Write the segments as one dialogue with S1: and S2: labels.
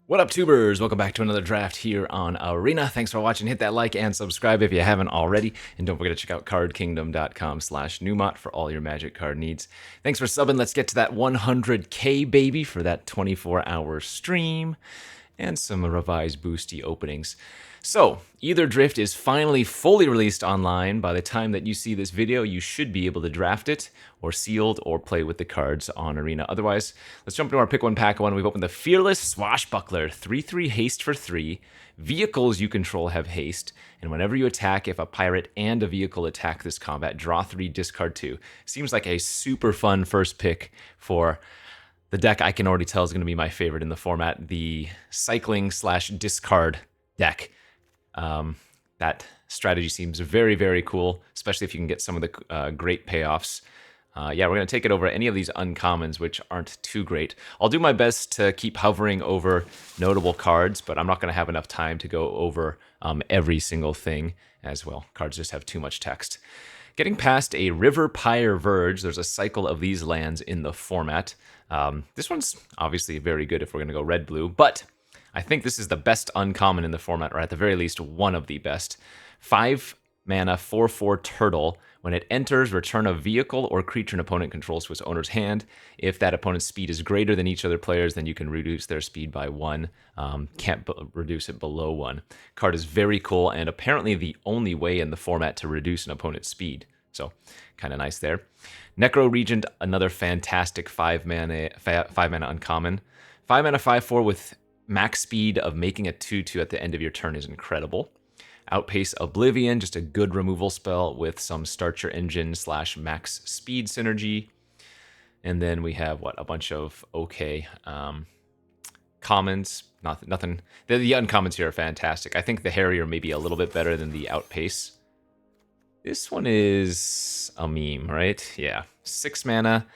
S1: What up, tubers? Welcome back to another draft here on Arena. Thanks for watching. Hit that like and subscribe if you haven't already. And don't forget to check out cardkingdom.com/Numot for all your Magic card needs. Thanks for subbing. Let's get to that 100K, baby, for that 24-hour stream and some revised boosty openings. So, Aetherdrift is finally fully released online. By the time that you see this video, you should be able to draft it, or sealed, or play with the cards on Arena. Otherwise, let's jump into our pick one, pack one. We've opened the Fearless Swashbuckler, 3/3 haste for 3. Vehicles you control have haste, and whenever you attack, if a pirate and a vehicle attack this combat, draw 3, discard 2. Seems like a super fun first pick for the deck I can already tell is going to be my favorite in the format, the cycling/discard deck. That strategy seems very, very cool, especially if you can get some of the great payoffs. Yeah, we're going to take it over any of these uncommons, which aren't too great. I'll do my best to keep hovering over notable cards, but I'm not going to have enough time to go over every single thing as well. Cards just have too much text. Getting past a River Pyre Verge, there's a cycle of these lands in the format. This one's obviously very good if we're going to go red-blue, but I think this is the best uncommon in the format, or at the very least, one of the best. 5 mana, 4/4 turtle. When it enters, return a vehicle or creature an opponent controls to its owner's hand. If that opponent's speed is greater than each other players, then you can reduce their speed by 1. Can't reduce it below 1. Card is very cool, and apparently the only way in the format to reduce an opponent's speed. So, kind of nice there. Necro Regent, another fantastic 5 mana uncommon. 5 mana, 5/4 with max speed of making a 2/2 at the end of your turn is incredible. Outpace Oblivion, just a good removal spell with some Start Your Engine / max speed synergy. And then we have, a bunch of okay commons. Nothing. The uncommons here are fantastic. I think the Harrier may be a little bit better than the Outpace. This one is a meme, right? Yeah. 6 mana,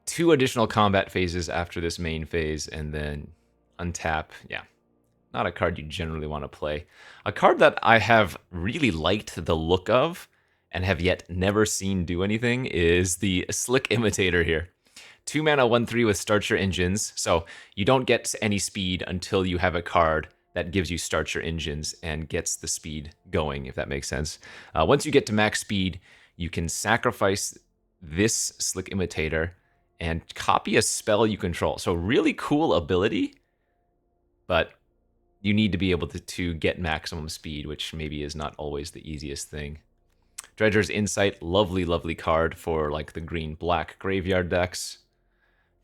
S1: 2 additional combat phases after this main phase, and then untap. Yeah. Not a card you generally want to play. A card that I have really liked the look of and have yet never seen do anything is the Slick Imitator here. 2 mana, 1/3 with Start Your Engines. So you don't get any speed until you have a card that gives you Start Your Engines and gets the speed going, if that makes sense. Once you get to max speed, you can sacrifice this Slick Imitator and copy a spell you control. So really cool ability, but you need to be able to get maximum speed, which maybe is not always the easiest thing. Dredger's Insight, lovely, lovely card for like the green-black graveyard decks.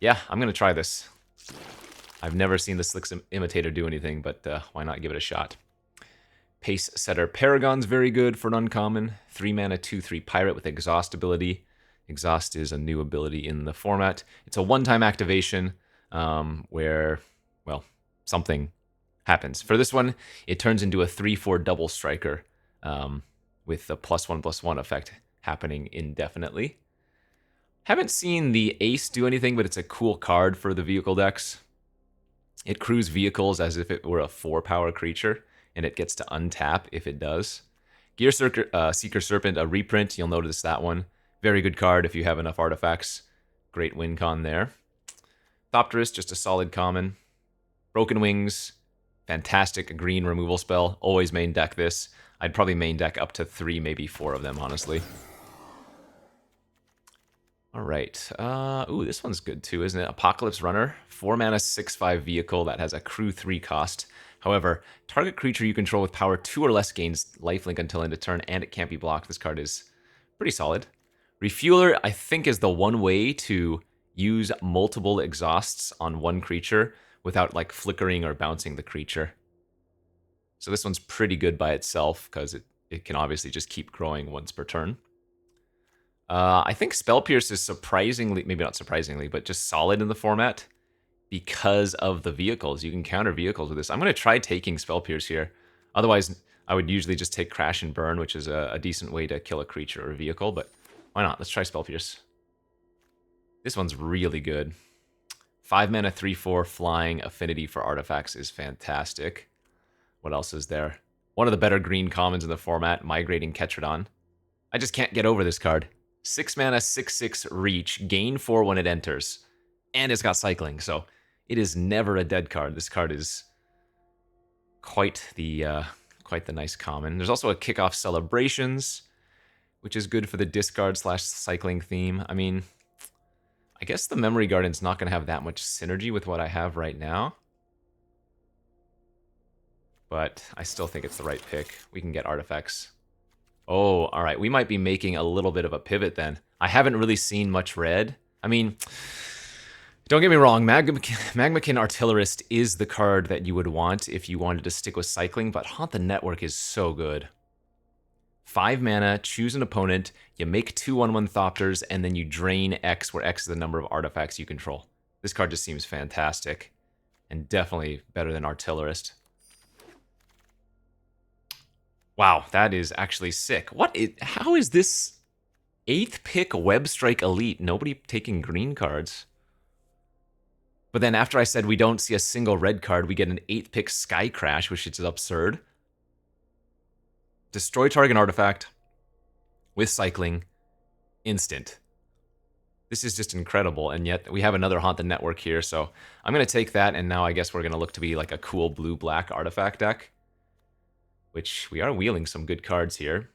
S1: Yeah, I'm going to try this. I've never seen the Slick Imitator do anything, but why not give it a shot? Pace Setter Paragon's very good for an uncommon. 3 mana, 2/3 pirate with Exhaust ability. Exhaust is a new ability in the format. It's a one-time activation where, well, something happens. For this one, it turns into a 3/4 double striker with the +1/+1 effect happening indefinitely. Haven't seen the Ace do anything, but it's a cool card for the vehicle decks. It crews vehicles as if it were a 4-power creature, and it gets to untap if it does. Gear Seeker Serpent, a reprint. You'll notice that one. Very good card if you have enough artifacts. Great win con there. Thopterus, just a solid common. Broken Wings, fantastic green removal spell. Always main deck this. I'd probably main deck up to 3, maybe 4 of them, honestly. All right. Ooh, this one's good too, isn't it? Apocalypse Runner. 4 mana, 6/5 vehicle that has a crew 3 cost. However, target creature you control with power 2 or less gains lifelink until end of turn, and it can't be blocked. This card is pretty solid. Refueler, I think, is the one way to use multiple exhausts on one creature without like flickering or bouncing the creature. So this one's pretty good by itself because it can obviously just keep growing once per turn. I think Spell Pierce is surprisingly, maybe not surprisingly, but just solid in the format because of the vehicles. You can counter vehicles with this. I'm going to try taking Spell Pierce here. Otherwise, I would usually just take Crash and Burn, which is a decent way to kill a creature or a vehicle, but why not? Let's try Spell Pierce. This one's really good. 5 mana, 3/4 flying affinity for artifacts is fantastic. What else is there? One of the better green commons in the format, Migrating Ketradon. I just can't get over this card. 6 mana, 6/6 reach, gain 4 when it enters. And it's got cycling, so it is never a dead card. This card is quite the nice common. There's also a Kickoff Celebrations, which is good for the discard slash cycling theme. I mean, I guess the Memory Garden's not going to have that much synergy with what I have right now. But I still think it's the right pick. We can get artifacts. Oh, all right. We might be making a little bit of a pivot then. I haven't really seen much red. I mean, don't get me wrong. Magmakin Artillerist is the card that you would want if you wanted to stick with cycling, but Haunt the Network is so good. 5 mana, choose an opponent, you make 2 1/1 Thopters, and then you drain X, where X is the number of artifacts you control. This card just seems fantastic, and definitely better than Artillerist. Wow, that is actually sick. How is this 8th pick Web Strike Elite? Nobody taking green cards. But then after I said we don't see a single red card, we get an 8th pick Sky Crash, which is absurd. Destroy target artifact with cycling, instant. This is just incredible, and yet we have another Haunt the Network here, so I'm going to take that, and now I guess we're going to look to be like a cool blue-black artifact deck, which we are wheeling some good cards here.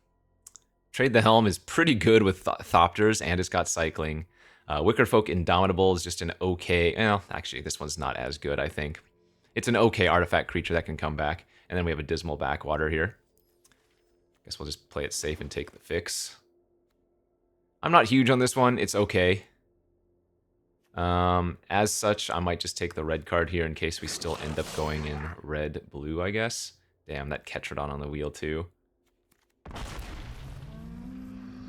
S1: Trade the Helm is pretty good with Thopters, and it's got cycling. Wickerfolk Indomitable is just an okay... Well, actually, this one's not as good, I think. It's an okay artifact creature that can come back, and then we have a Dismal Backwater here. Guess we'll just play it safe and take the fix. I'm not huge on this one. It's okay. As such, I might just take the red card here in case we still end up going in red-blue, I guess. Damn, that Ketrodon on the wheel, too.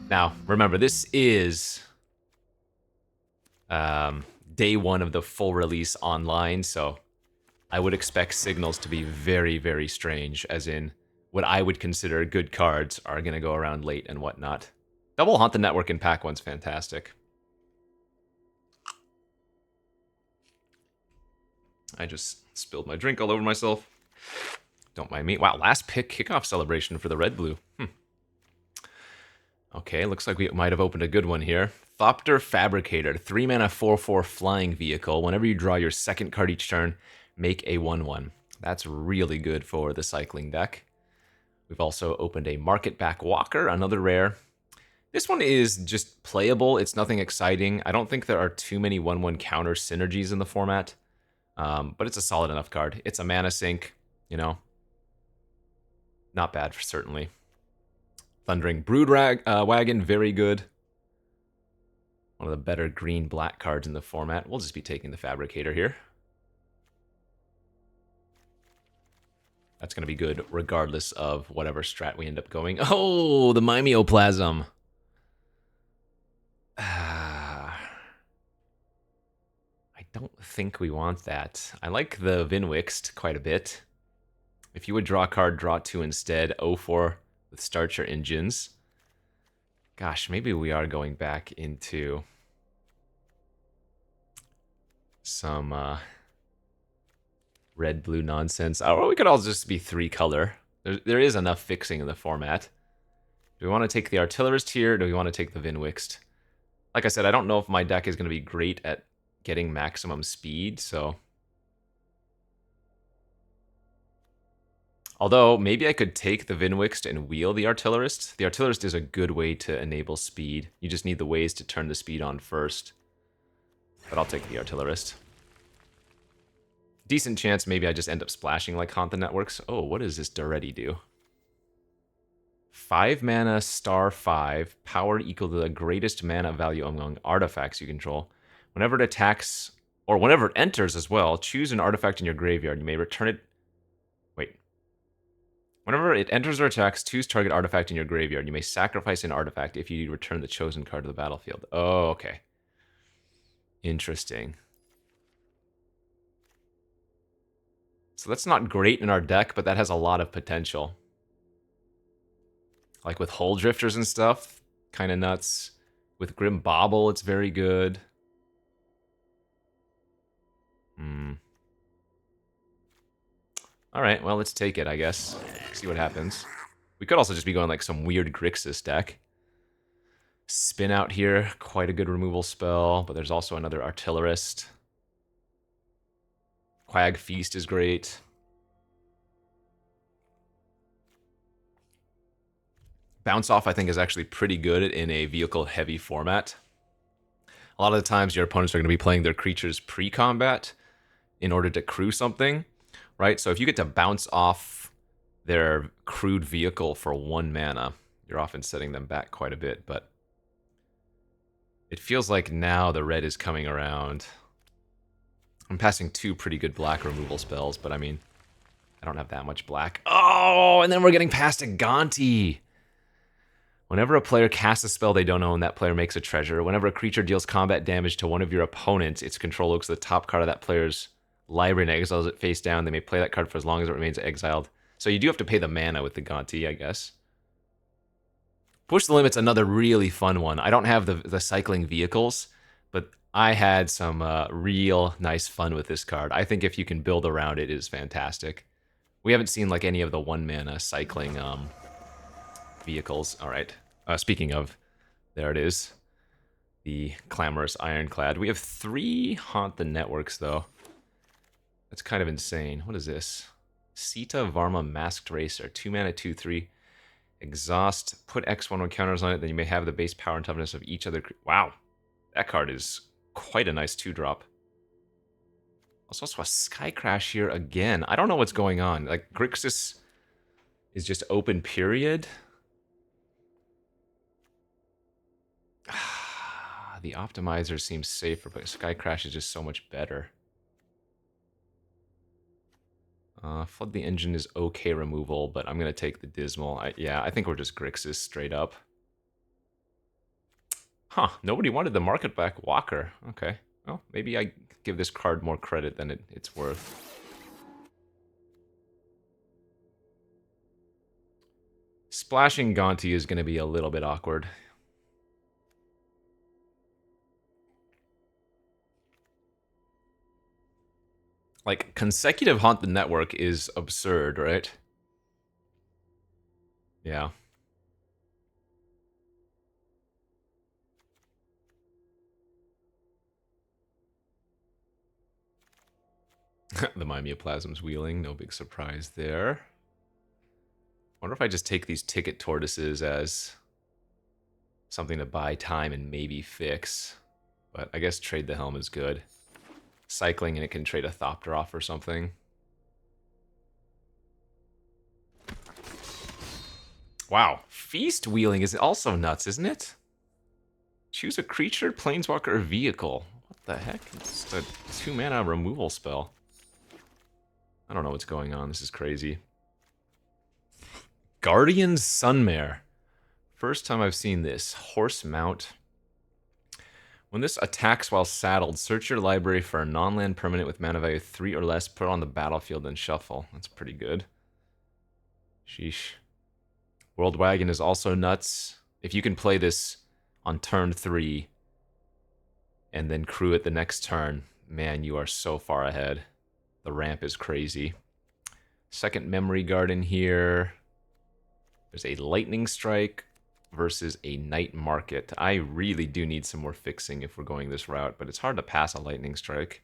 S1: Now, remember, this is day 1 of the full release online, so I would expect signals to be very, very strange, as in what I would consider good cards are going to go around late and whatnot. Double Haunt the Network in pack 1's fantastic. I just spilled my drink all over myself. Don't mind me. Wow, last pick Kickoff Celebration for the red-blue. Okay, looks like we might have opened a good one here. Thopter Fabricator, 3 mana 4/4 flying vehicle. Whenever you draw your second card each turn, make a 1/1. That's really good for the cycling deck. We've also opened a Marketback Walker, another rare. This one is just playable. It's nothing exciting. I don't think there are too many 1/1 counter synergies in the format, but it's a solid enough card. It's a mana sink, you know. Not bad, certainly. Thundering Wagon, very good. One of the better green-black cards in the format. We'll just be taking the Fabricator here. That's going to be good regardless of whatever strat we end up going. Oh, the Mimeoplasm. I don't think we want that. I like the Vinwixt quite a bit. If you would draw a card, draw 2 instead. 0/4 with Start Your Engines. Gosh, maybe we are going back into some red-blue nonsense. Or we could all just be 3-color. There is enough fixing in the format. Do we want to take the Artillerist here, or do we want to take the Vinwixt? Like I said, I don't know if my deck is going to be great at getting maximum speed, so... Although, maybe I could take the Vinwixt and wheel the Artillerist. The Artillerist is a good way to enable speed. You just need the ways to turn the speed on first. But I'll take the Artillerist. Decent chance maybe I just end up splashing like Haunt the Networks. Oh, what does this Duretti do? 5 mana, star 5, power equal to the greatest mana value among artifacts you control. Whenever it attacks, or whenever it enters as well, choose an artifact in your graveyard. You may return it... Wait. Whenever it enters or attacks, choose target artifact in your graveyard. You may sacrifice an artifact if you return the chosen card to the battlefield. Oh, okay. Interesting. So that's not great in our deck, but that has a lot of potential. Like with Hull Drifters and stuff, kind of nuts. With Grim Bauble, it's very good. Alright, well, let's take it, I guess. See what happens. We could also just be going like some weird Grixis deck. Spin Out here, quite a good removal spell, but there's also another Artillerist. Quag Feast is great. Bounce Off, I think, is actually pretty good in a vehicle-heavy format. A lot of the times, your opponents are going to be playing their creatures pre-combat in order to crew something, right? So if you get to bounce off their crewed vehicle for 1 mana, you're often setting them back quite a bit, but it feels like now the red is coming around. I'm passing 2 pretty good black removal spells, but I mean, I don't have that much black. Oh, and then we're getting past a Gonti. Whenever a player casts a spell they don't own, that player makes a treasure. Whenever a creature deals combat damage to one of your opponents, its control looks at the top card of that player's library and exiles it face down. They may play that card for as long as it remains exiled. So you do have to pay the mana with the Gonti, I guess. Push the Limit's another really fun one. I don't have the cycling vehicles, but I had some real nice fun with this card. I think if you can build around it, it is fantastic. We haven't seen like any of the 1 mana cycling vehicles. All right. Speaking of, there it is. The Clamorous Ironclad. We have 3 Haunt the Networks, though. That's kind of insane. What is this? Sita Varma Masked Racer. 2 mana, 2/3. Exhaust. Put X1 counters on it, then you may have the base power and toughness of each other. Wow. That card is quite a nice 2-drop. Also a Sky Crash here again. I don't know what's going on. Like, Grixis is just open period. The Optimizer seems safer, but Sky Crash is just so much better. Flood the Engine is okay removal, but I'm going to take the Dismal. Yeah, I think we're just Grixis straight up. Huh, nobody wanted the Market Back Walker. Okay, well, maybe I give this card more credit than it's worth. Splashing Gonti is going to be a little bit awkward. Like, consecutive Haunt the Network is absurd, right? Yeah. The Mimeoplasm's wheeling, no big surprise there. Wonder if I just take these Ticket Tortoises as something to buy time and maybe fix. But I guess Trade the Helm is good. Cycling and it can trade a Thopter off or something. Wow, Feast wheeling is also nuts, isn't it? Choose a creature, planeswalker, or vehicle. What the heck? It's just a 2 mana removal spell. I don't know what's going on. This is crazy. Guardian Sunmare. First time I've seen this. Horse Mount. When this attacks while saddled, search your library for a non-land permanent with mana value 3 or less, put it on the battlefield, and shuffle. That's pretty good. Sheesh. World Wagon is also nuts. If you can play this on turn 3 and then crew it the next turn, man, you are so far ahead. The ramp is crazy. Second Memory Garden here. There's a Lightning Strike versus a Night Market. I really do need some more fixing if we're going this route, but it's hard to pass a Lightning Strike.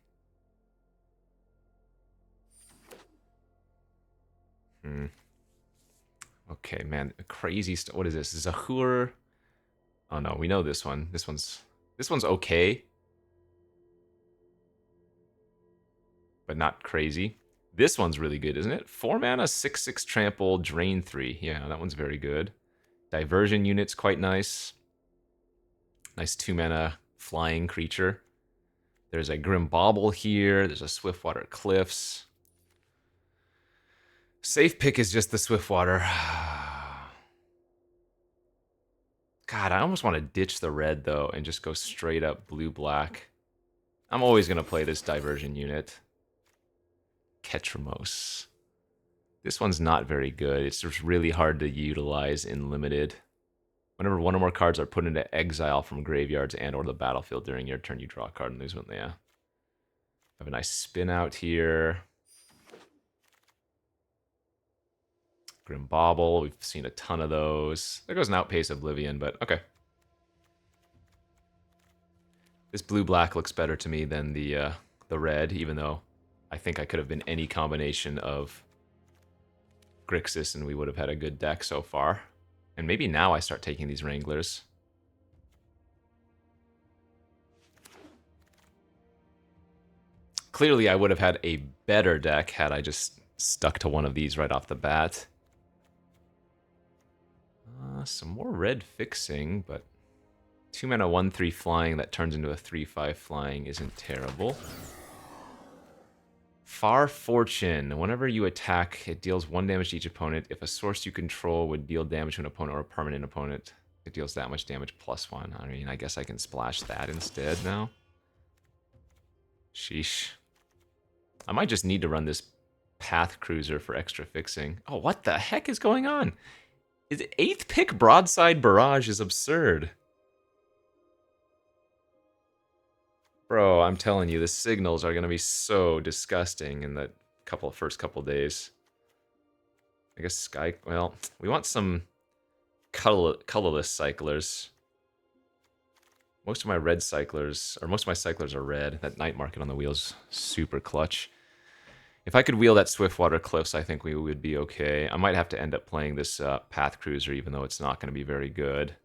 S1: Okay, man, crazy stuff. What is this? Zahur. Oh no, we know this one. This one's okay, but not crazy. This one's really good, isn't it? 4 mana, 6/6 trample, drain 3. Yeah, that one's very good. Diversion unit's quite nice. Nice 2 mana flying creature. There's a Grim Bauble here. There's a Swiftwater Cliffs. Safe pick is just the Swiftwater. God, I almost want to ditch the red, though, and just go straight up blue-black. I'm always going to play this Diversion unit. Ketramos. This one's not very good. It's just really hard to utilize in Limited. Whenever one or more cards are put into exile from graveyards and or the battlefield during your turn, you draw a card and lose one. Yeah. Have a nice spin out here. Grim Bauble, we've seen a ton of those. There goes an Outpace Oblivion, but okay. This blue-black looks better to me than the red, even though I think I could have been any combination of Grixis and we would have had a good deck so far. And maybe now I start taking these Wranglers. Clearly, I would have had a better deck had I just stuck to one of these right off the bat. Some more red fixing, but 2 mana 1/3 flying that turns into a 3/5 flying isn't terrible. Far Fortune. Whenever you attack, it deals 1 damage to each opponent. If a source you control would deal damage to an opponent or a permanent opponent, it deals that much damage +1. I mean, I guess I can splash that instead now. Sheesh. I might just need to run this Path Cruiser for extra fixing. Oh, what the heck is going on? Is it 8th pick Broadside Barrage is absurd. Bro, I'm telling you, the signals are going to be so disgusting in the first couple days. I guess Sky... Well, we want some colorless cyclers. Most of my red cyclers, or most of my cyclers are red. That Night Market on the wheel's super clutch. If I could wheel that Swiftwater Cliffs, I think we would be okay. I might have to end up playing this Path Cruiser, even though it's not going to be very good.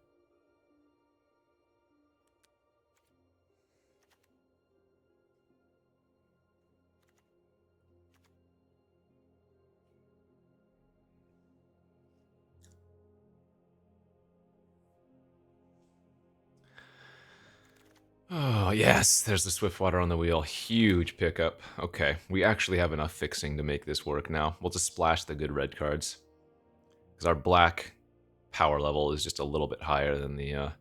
S1: Oh, yes, there's the Swiftwater on the wheel. Huge pickup. Okay, we actually have enough fixing to make this work now. We'll just splash the good red cards. Because our black power level is just a little bit higher than the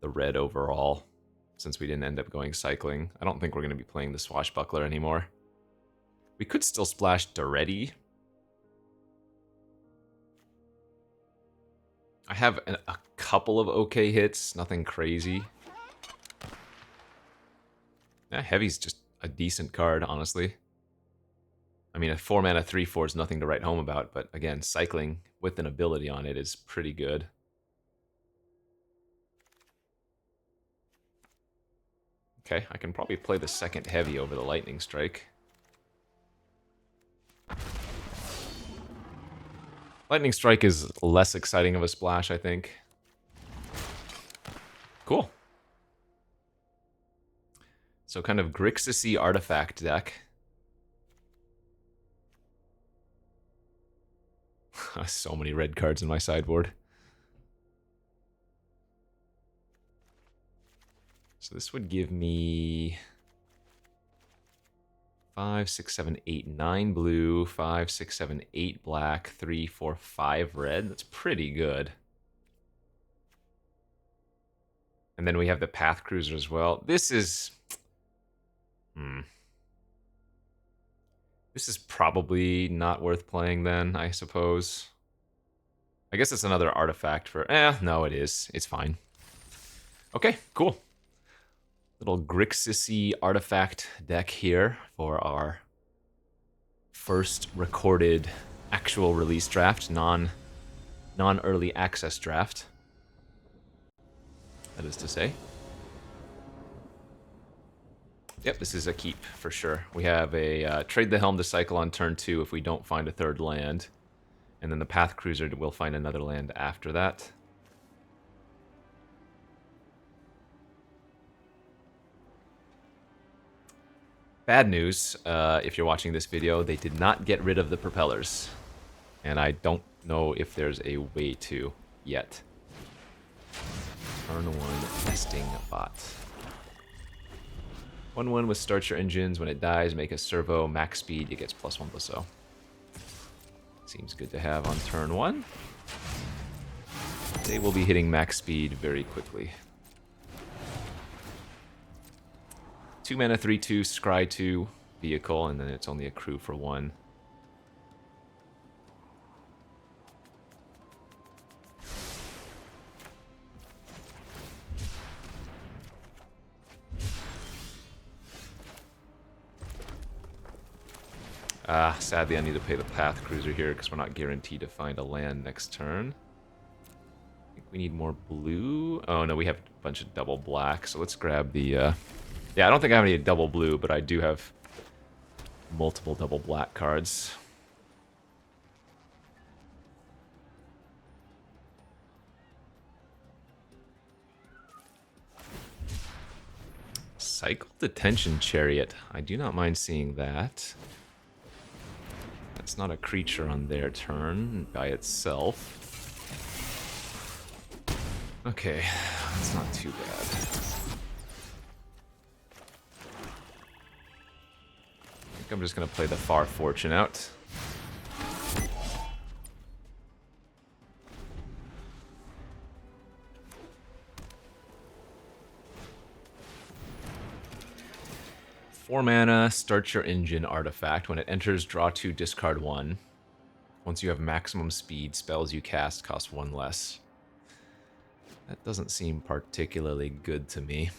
S1: red overall, since we didn't end up going cycling. I don't think we're going to be playing the Swashbuckler anymore. We could still splash Doretti. I have a couple of okay hits, nothing crazy. Yeah, Heavy's just a decent card, honestly. I mean, a 4 mana 3/4 is nothing to write home about, but again, cycling with an ability on it is pretty good. Okay, I can probably play the second Heavy over the Lightning Strike. Lightning Strike is less exciting of a splash, I think. Cool. So kind of Grixis-y artifact deck. So many red cards in my sideboard. So this would give me 5, 6, 7, 8, 9 blue, 5, 6, 7, 8 black, 3, 4, 5 red. That's pretty good. And then we have the Path Cruiser as well. This is... This is probably not worth playing then, I suppose. I guess it's another artifact for... no, it is. It's fine. Okay, cool. Little Grixis-y artifact deck here for our first recorded actual release draft, non-early access draft. That is to say. Yep, this is a keep for sure. We have a trade the Helm to cycle on turn 2 if we don't find a third land. And then the Path Cruiser will find another land after that. Bad news, if you're watching this video, they did not get rid of the propellers. And I don't know if there's a way to yet. Turn 1 testing bot. 1/1 with start your engines. When it dies, make a servo max speed. It gets +1/+0. Seems good to have on turn 1. They will be hitting max speed very quickly. 2 mana 3/2 scry 2 vehicle, and then it's only a crew for 1. Sadly I need to pay the Path Cruiser here because we're not guaranteed to find a land next turn. I think we need more blue. Oh no, we have a bunch of double black, so let's grab the... Yeah, I don't think I have any double blue, but I do have multiple double black cards. Cycle Detention Chariot. I do not mind seeing that. That's not a creature on their turn by itself. Okay, that's not too bad. I think I'm just going to play the Far Fortune out. Four mana, start your engine artifact. When it enters, draw 2, discard 1. Once you have maximum speed, spells you cast cost 1 less. That doesn't seem particularly good to me.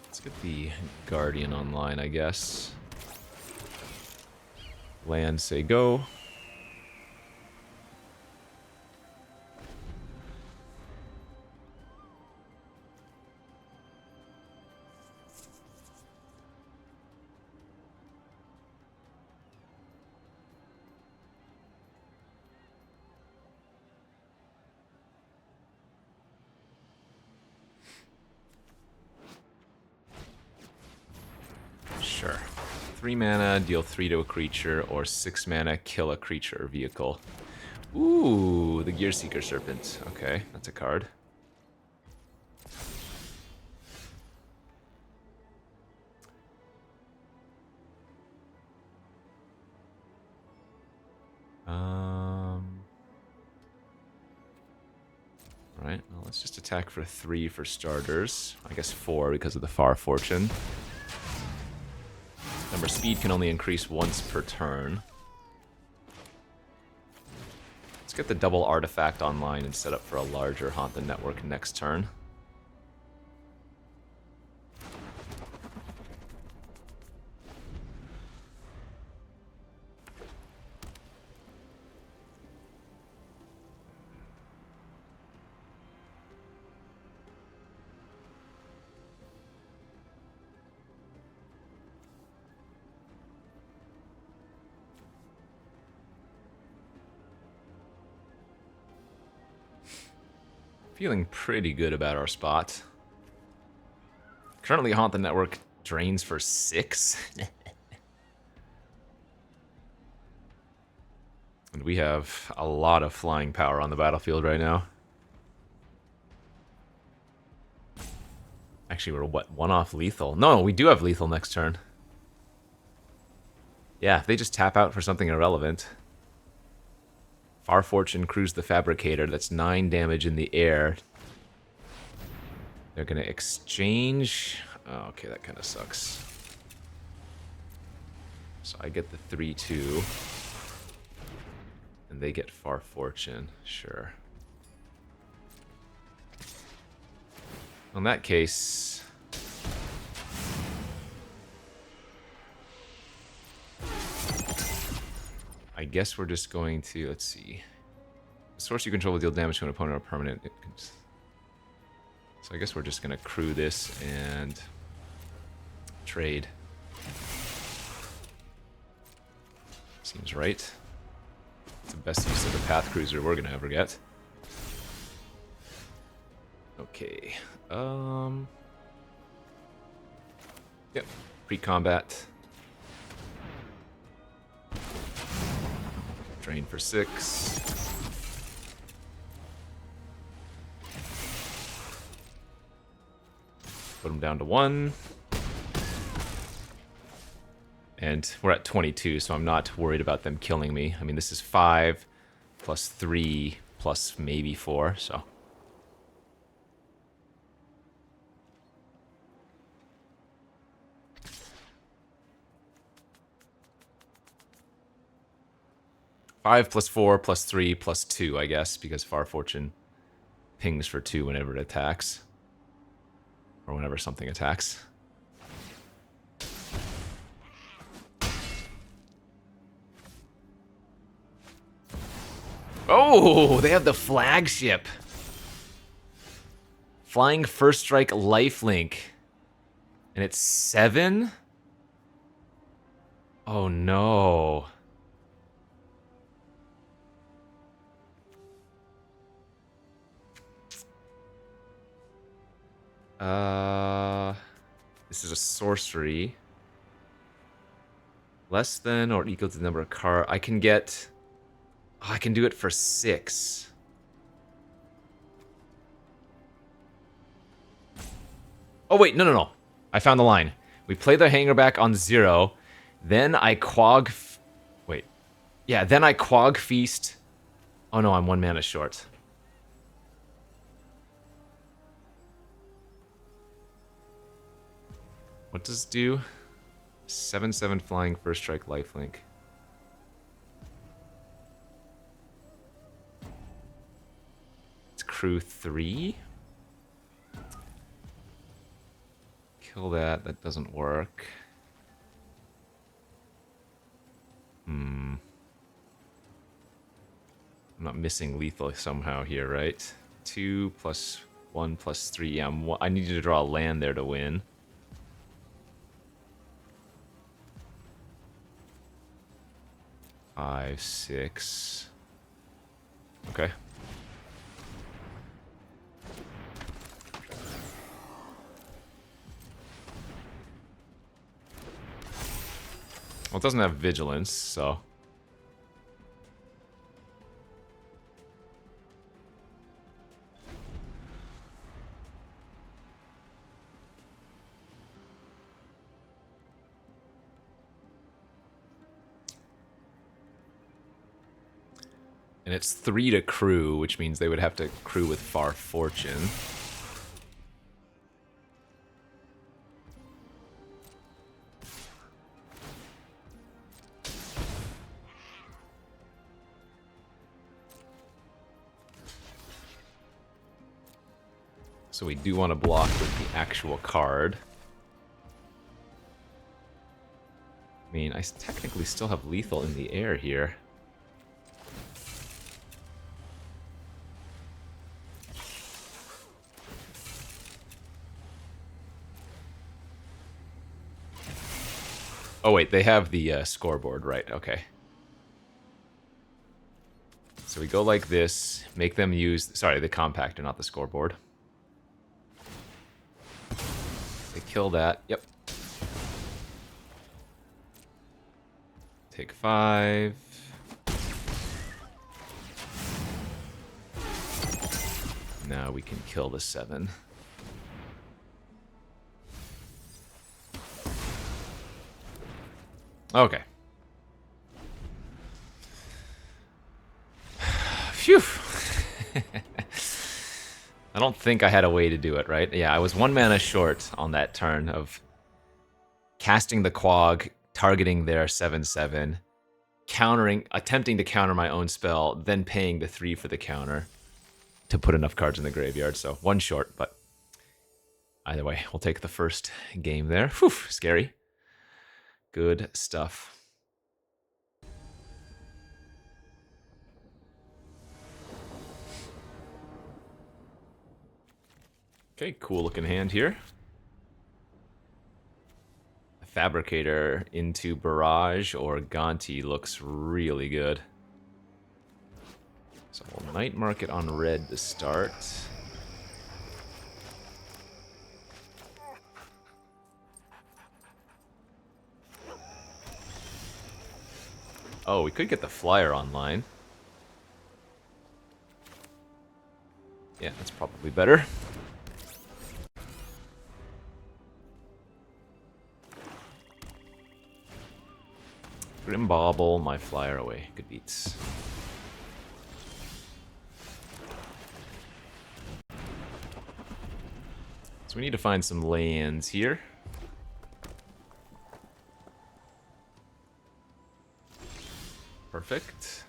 S1: Let's get the Guardian online, I guess. Land, say go. Sure. 3 mana, deal 3 to a creature, or 6 mana, kill a creature or vehicle. Ooh, the Gearseeker Serpent. Okay, that's a card. Alright, well, let's just attack for 3 for starters. I guess 4 because of the Far Fortune. Remember, speed can only increase once per turn. Let's get the double artifact online and set up for a larger Haunt the Network next turn. Feeling pretty good about our spot. Currently, Haunt the Network drains for 6. And we have a lot of flying power on the battlefield right now. Actually, we're what, 1 off lethal? No, we do have lethal next turn. Yeah, if they just tap out for something irrelevant. Far Fortune, Cruise the Fabricator. That's 9 damage in the air. They're going to exchange. Oh, okay, that kind of sucks. So I get the 3/2. And they get Far Fortune. Sure. In that case... I guess we're just going to, let's see. Source you control will deal damage to an opponent or permanent. So I guess we're just going to crew this and trade. Seems right. It's the best use of the Path Cruiser we're going to ever get. Okay. Yep. Pre-combat. Drain for 6. Put them down to 1. And we're at 22, so I'm not worried about them killing me. I mean, this is 5 plus 3 plus maybe 4, so... Five plus 4 plus 3 plus 2, I guess, because Far Fortune pings for 2 whenever it attacks. Or whenever something attacks. Oh, they have the flagship. Flying First Strike Lifelink. And it's 7? Oh no. This is a sorcery. Less than or equal to the number of cards. I can get... Oh, I can do it for 6. Oh, wait, no. I found the line. We play the hanger back on 0. Then I quag... Wait. Yeah, then I quag feast... Oh no, I'm 1 mana short. What does it do? 7/7 flying, first strike, lifelink. It's crew 3. Kill that. That doesn't work. I'm not missing lethal somehow here, right? 2 plus 1 plus 3. Yeah, I need to draw a land there to win. Five, 6. Okay. Well, it doesn't have vigilance, so... And it's 3 to crew, which means they would have to crew with Far Fortune. So we do want to block with the actual card. I mean, I technically still have lethal in the air here. Oh wait, they have the scoreboard, right, okay. So we go like this, make them use, sorry, the compactor, not the scoreboard. They kill that, yep. Take 5. Now we can kill the 7. Okay. Phew. I don't think I had a way to do it, right? Yeah, I was 1 mana short on that turn of casting the quag, targeting their 7/7, attempting to counter my own spell, then paying the 3 for the counter to put enough cards in the graveyard. So 1 short, but either way, we'll take the first game there. Whew, scary. Good stuff. Okay, cool looking hand here. Fabricator into Barrage or Gonti looks really good. So we'll Night Market on red to start. Oh, we could get the flyer online. Yeah, that's probably better. Grim Bauble, my flyer away. Good beats. So we need to find some lands here. Perfect.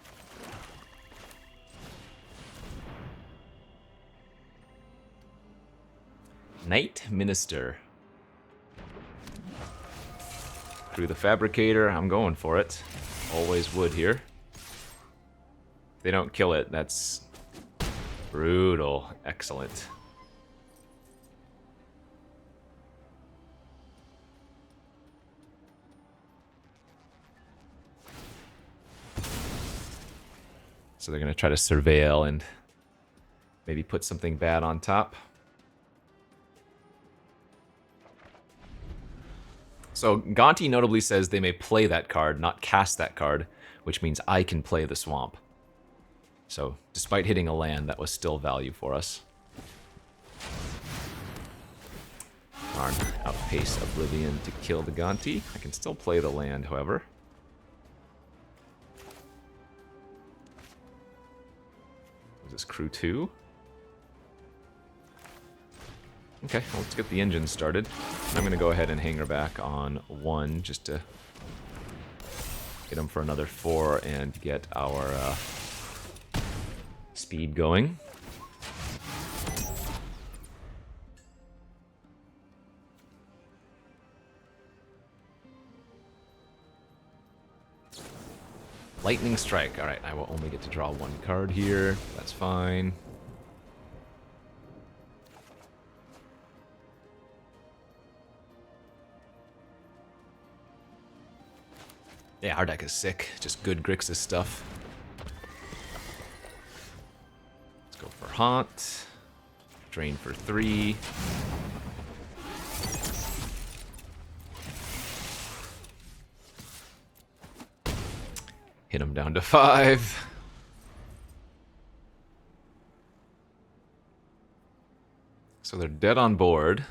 S1: Night Minister. Through the Fabricator, I'm going for it. Always would here. If they don't kill it, that's brutal. Excellent. So they're going to try to surveil and maybe put something bad on top. So Gonti notably says they may play that card, not cast that card, which means I can play the swamp. So despite hitting a land, that was still value for us. Darn, outpace Oblivion to kill the Gonti. I can still play the land, however. Is this crew 2? Okay, well, let's get the engine started. I'm going to go ahead and hang her back on 1 just to get him for another 4 and get our speed going. Lightning Strike. Alright, I will only get to draw 1 card here. That's fine. Yeah, our deck is sick. Just good Grixis stuff. Let's go for Haunt. Drain for 3. Hit him down to 5. So they're dead on board.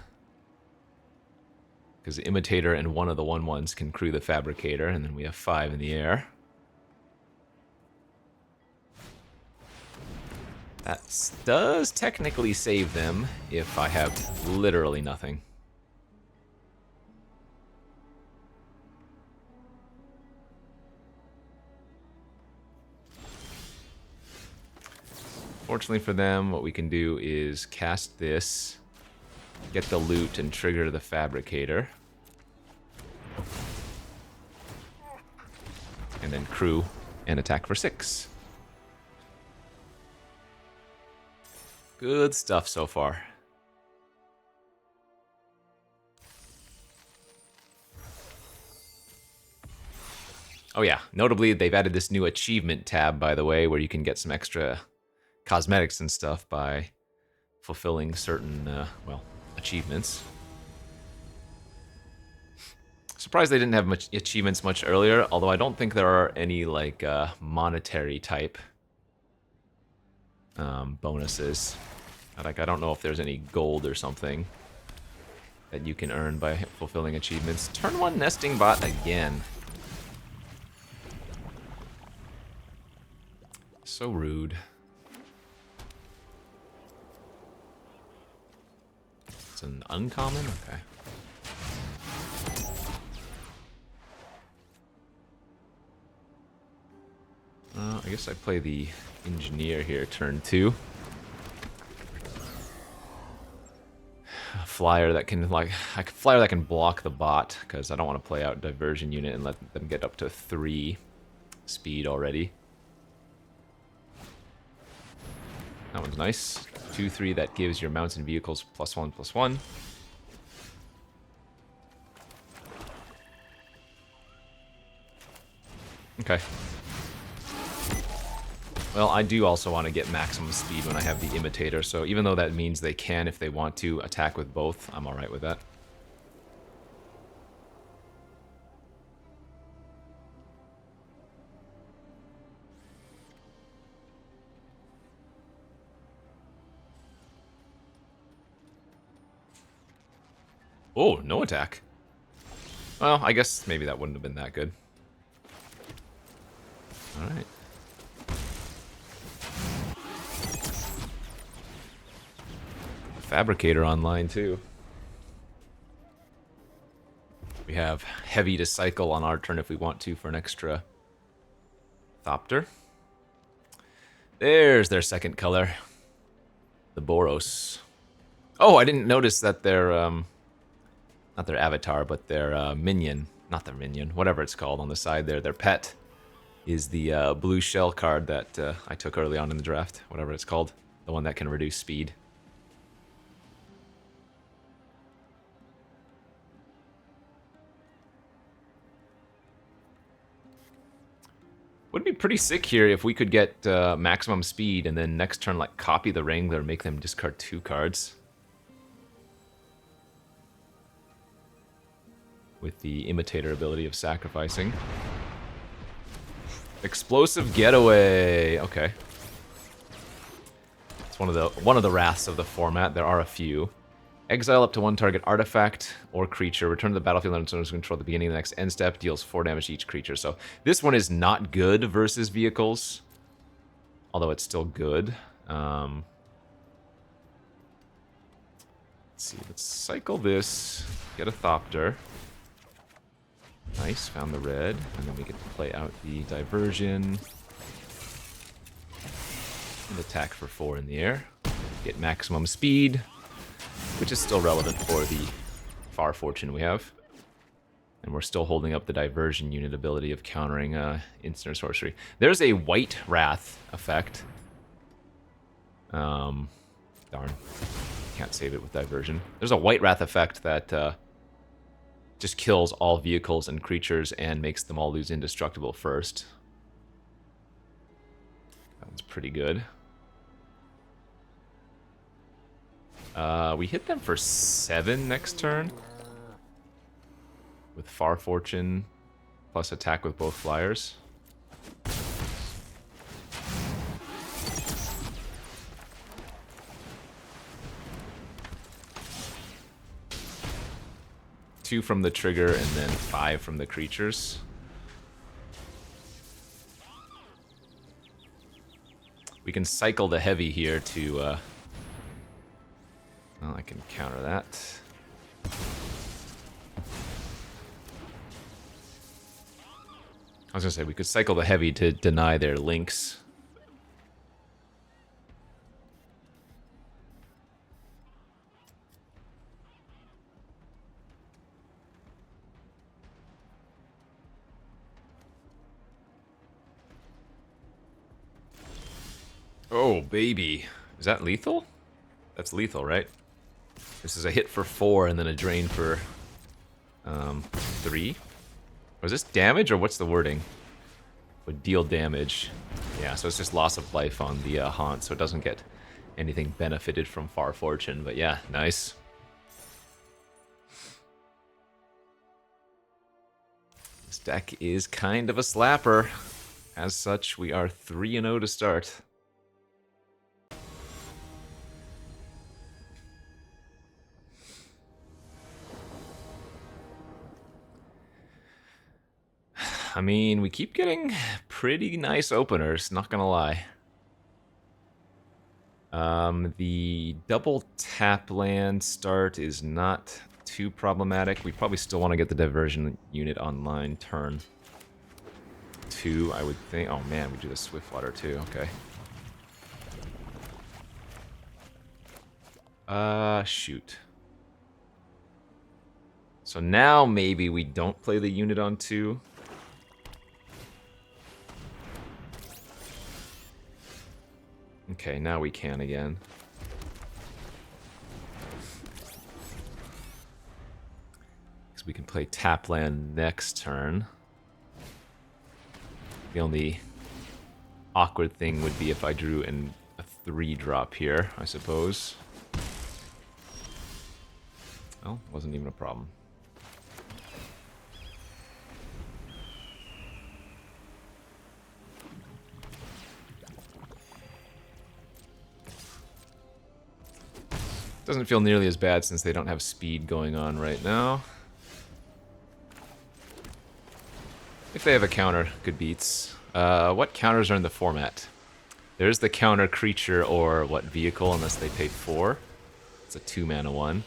S1: Because the Imitator and one of the 1/1s can crew the Fabricator, and then we have 5 in the air. That does technically save them if I have literally nothing. Fortunately for them, what we can do is cast this, get the loot, and trigger the Fabricator. And then crew and attack for 6. Good stuff so far. Oh yeah, notably they've added this new achievement tab, by the way, where you can get some extra cosmetics and stuff by fulfilling certain, well, achievements. Surprised they didn't have much achievements much earlier, although I don't think there are any, like, monetary type bonuses. Like, I don't know if there's any gold or something that you can earn by fulfilling achievements. Turn 1 nesting bot again. So rude. It's an uncommon? Okay. I guess I play the engineer here, turn 2. A flyer that can, like, a flyer that can block the bot, because I don't want to play out diversion unit and let them get up to 3 speed already. That one's nice. 2/3 that gives your mounts and vehicles +1/+1. Okay. Well, I do also want to get maximum speed when I have the Imitator, so even though that means they can, if they want to, attack with both, I'm alright with that. Oh, no attack. Well, I guess maybe that wouldn't have been that good. Alright. Fabricator online too. We have heavy to cycle on our turn if we want to for an extra Thopter. There's their second color. The Boros. Oh, I didn't notice that their, not their avatar, but their minion, not their minion, whatever it's called on the side there, their pet, is the blue shell card that I took early on in the draft, whatever it's called. The one that can reduce speed. Would be pretty sick here if we could get maximum speed and then next turn like copy the Wrangler, make them discard 2 cards. With the Imitator ability of sacrificing. Explosive Getaway. Okay. It's one of the wraths of the format. There are a few. Exile up to 1 target artifact or creature. Return to the battlefield under its control at the beginning of the next end step. Deals 4 damage to each creature. So this one is not good versus vehicles. Although it's still good. Let's see. Let's cycle this. Get a Thopter. Nice. Found the red. And then we get to play out the Diversion. And attack for 4 in the air. Get maximum speed. Which is still relevant for the Far Fortune we have. And we're still holding up the Diversion unit ability of countering instant or sorcery. There's a White Wrath effect. Darn. Can't save it with Diversion. There's a White Wrath effect that just kills all vehicles and creatures and makes them all lose indestructible first. That one's pretty good. We hit them for 7 next turn. With Far Fortune plus attack with both flyers. Two from the trigger and then 5 from the creatures. We can cycle the heavy here to well, I can counter that. I was gonna say we could cycle the heavy to deny their links. Oh, baby. Is that lethal? That's lethal, right? This is a hit for 4 and then a drain for 3. Was this damage or what's the wording? Would deal damage. Yeah, so it's just loss of life on the haunt, so it doesn't get anything benefited from Far Fortune. But yeah, nice. This deck is kind of a slapper. As such, we are 3-0 to start. I mean, we keep getting pretty nice openers, not gonna lie. The double tap land start is not too problematic. We probably still want to get the Diversion unit online turn 2, I would think. Oh man, we do the Swiftwater too, okay. Shoot. So now maybe we don't play the unit on 2. Okay, now we can again. Because we can play tap land next turn. The only awkward thing would be if I drew in a 3-drop here, I suppose. Well, wasn't even a problem. Doesn't feel nearly as bad since they don't have speed going on right now. If they have a counter, good beats. What counters are in the format? There's the counter creature or what vehicle, unless they pay 4. It's a 2-mana one.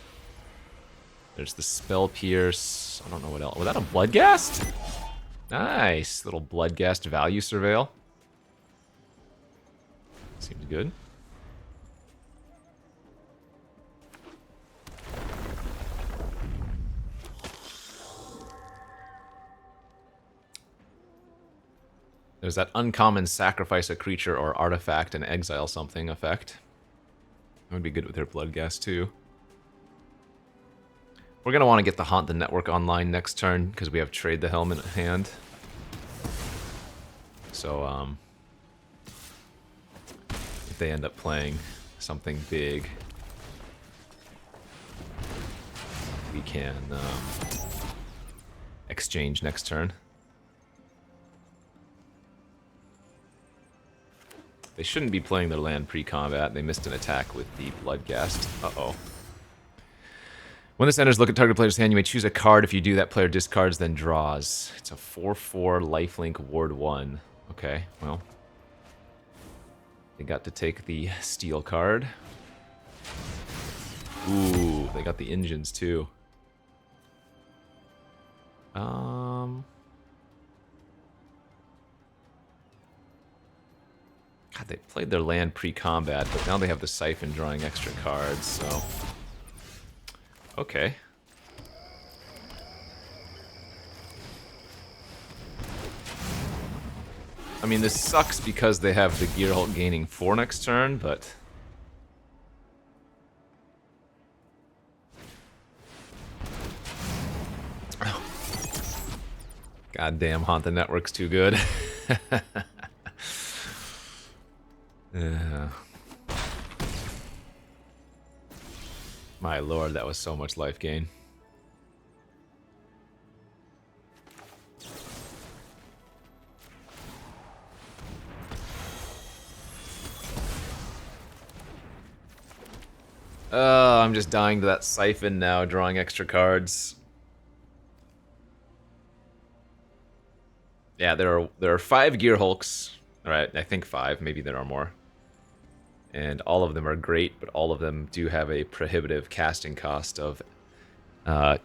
S1: There's the Spell Pierce. I don't know what else. Was that a Bloodghast? Nice. Little Bloodghast value surveil. Seems good. There's that uncommon sacrifice a creature or artifact and exile something effect. That would be good with their Bloodghast too. We're going to want to get the Haunt the Network online next turn because we have Trade the Helm in hand. So, if they end up playing something big, we can exchange next turn. They shouldn't be playing their land pre-combat. They missed an attack with the Bloodghast. Uh-oh. When this enters, look at target player's hand. You may choose a card. If you do, that player discards, then draws. It's a 4/4 lifelink ward 1. Okay, well. They got to take the steel card. Ooh, they got the engines too. God, they played their land pre-combat, but now they have the Siphon drawing extra cards, so... Okay. I mean, this sucks because they have the Gearhulk gaining 4 next turn, but... Oh. Goddamn, Haunt the Network's too good. My lord, that was so much life gain. I'm just dying to that Siphon now, drawing extra cards. Yeah, there are 5 Gearhulks. Alright, I think 5, maybe there are more. And all of them are great, but all of them do have a prohibitive casting cost of